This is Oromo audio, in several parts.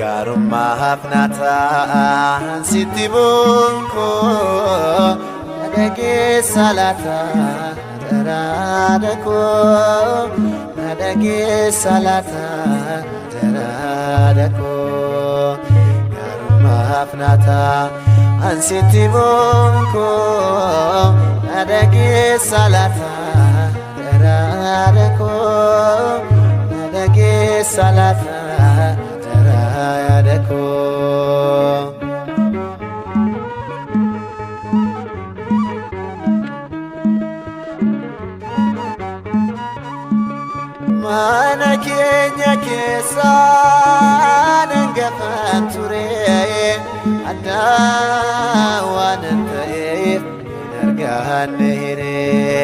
Garummaaf naataan sitti bunko dhageessa laata daraara koo dhageessa laata daraara koo garummaaf naataan sitti bunko dhageessa laata daraara koo dhageessa laata daraara koo. Mana keenya keessa nangafaan ture addaa waan ta'eef arganne hiree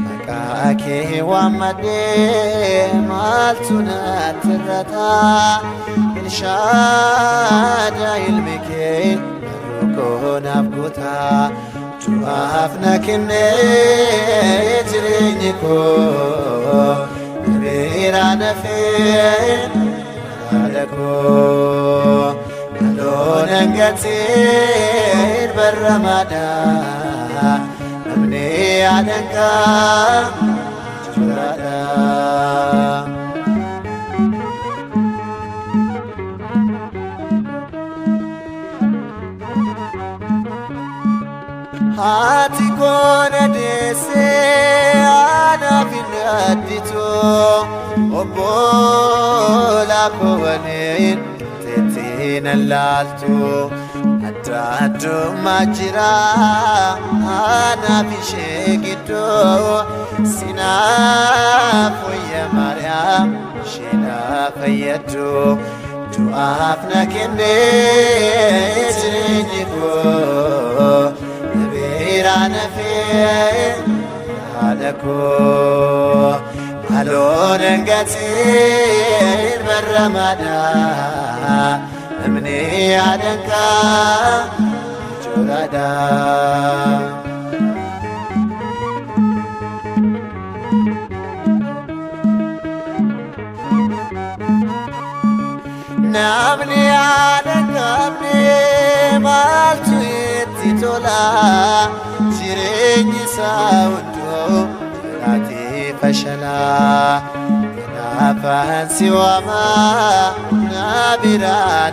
maqaa kee waammadhee maaltu natti irrataa Elshaaddaa ilmi kee mar'oo naaf gootaa du'aaf na kennee jireenyi koo Birana feen adako alona ngatir barramada namne adanka jurada hati kona dese ana finadito Obbola kowanin tetina laltu Adadu majira ana fishegido Sinafu ya Maryam shina fayyadu Du'aaf na kenne jireenyiko Nabirana fee adako Alona ngatir barramada namne adanka jurada namne adanka maaltu itti tola jireenyi isaa hunduu فشلا نافان سوى ما نابران